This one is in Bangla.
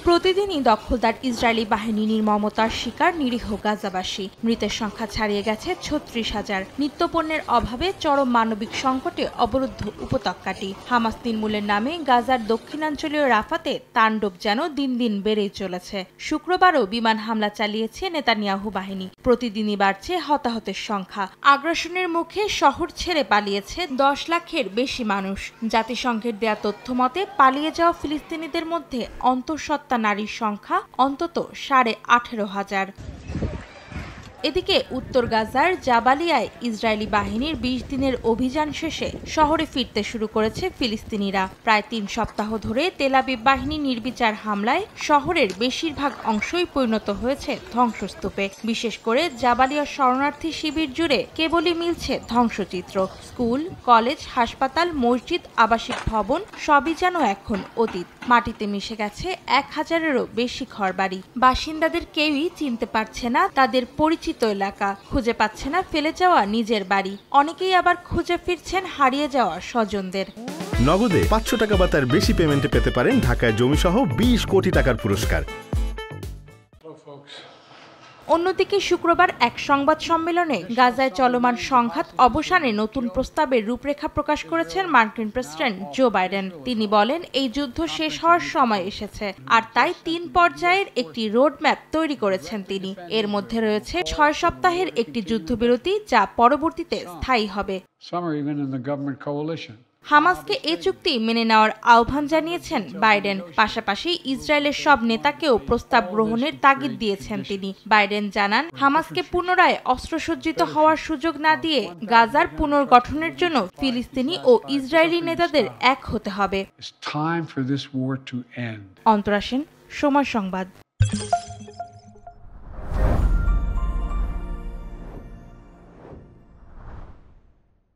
প্রতিদিনই দখলদার ইসরায়েলি বাহিনী নির্মমতার শিকার নিরীহ গাজাবাসী। মৃতের সংখ্যা ছাড়িয়ে গেছে ৩৬,০০০। নিত্যপণ্যের অভাবে চরম মানবিক সংকটে অবরুদ্ধ উপত্যকাটি। হামাস নির্মূলের নামে গাজার দক্ষিণাঞ্চলীয় রাফাতে তাণ্ডব যেন দিন দিন বেড়েই চলেছে। শুক্রবারও বিমান হামলা চালিয়েছে নেতানিয়াহু বাহিনী। প্রতিদিনই বাড়ছে হতাহতের সংখ্যা। আগ্রাসনের মুখে শহর ছেড়ে পালিয়েছে ১০ লাখের বেশি মানুষ। জাতিসংঘের দেয়া তথ্য মতে পালিয়ে যাওয়া ফিলিস্তিনিদের মধ্যে অন্তঃসত্ত্বা নারীর সংখ্যা অন্তত ১৮,৫০০। এদিকে উত্তর গাজার জাবালিয়ায় ইসরায়েলি বাহিনীর ২০ দিনের অভিযান শেষে শহরে ফিরতে শুরু করেছে ফিলিস্তিনিরা। প্রায় ৩ সপ্তাহ ধরে তেল আবিব বাহিনী নির্বিচার হামলায় শহরের বেশিরভাগ অংশই পরিণত হয়েছে ধ্বংসস্তূপে। বিশেষ করে জাবালিয়া শরণার্থী শিবির জুড়ে কেবলই মিলছে ধ্বংসচিত্র। স্কুল, কলেজ, হাসপাতাল, মসজিদ, আবাসিক ভবন সবই যেন এখন অতীত। মাটিতে মিশে গেছে ১,০০০-এরও বেশি ঘরবাড়ি। বাসিন্দাদের কেউই চিনতে পারছে না তাদের পরিচিত এলাকা, খুঁজে পাচ্ছে না ফেলে যাওয়া নিজের বাড়ি। অনেকেই আবার খুঁজে ফিরছেন হারিয়ে যাওয়া স্বজনদের। নগদে ৫০০ টাকা বা তার বেশি পেমেন্টে পেতে পারেন ঢাকায় জমিসহ ২০ কোটি টাকার পুরস্কার। অন্যদিকে শুক্রবার এক সংবাদ সম্মেলনে গাজায় চলমান সংঘাত অবসানে নতুন প্রস্তাবের রূপরেখা প্রকাশ করেছেন মার্কিন প্রেসিডেন্ট জো বাইডেন। তিনি বলেন, এই যুদ্ধ শেষ হওয়ার সময় এসেছে, আর তাই ৩ পর্যায়ের একটি রোডম্যাপ তৈরি করেছেন তিনি। এর মধ্যে রয়েছে ৬ সপ্তাহের একটি যুদ্ধবিরতি, যা পরবর্তীতে স্থায়ী হবে। হামাসকে এ চুক্তি মেনে নেওয়ার আহ্বান জানিয়েছেন বাইডেন। পাশাপাশি ইসরায়েলের সব নেতাকেও প্রস্তাব গ্রহণের তাগিদ দিয়েছেন তিনি। বাইডেন জানান, হামাসকে পুনরায় অস্ত্রসজ্জিত হওয়ার সুযোগ না দিয়ে গাজার পুনর্গঠনের জন্য ফিলিস্তিনি ও ইসরায়েলি নেতাদের এক হতে হবে। অন্তরা সেন, সময় সংবাদ।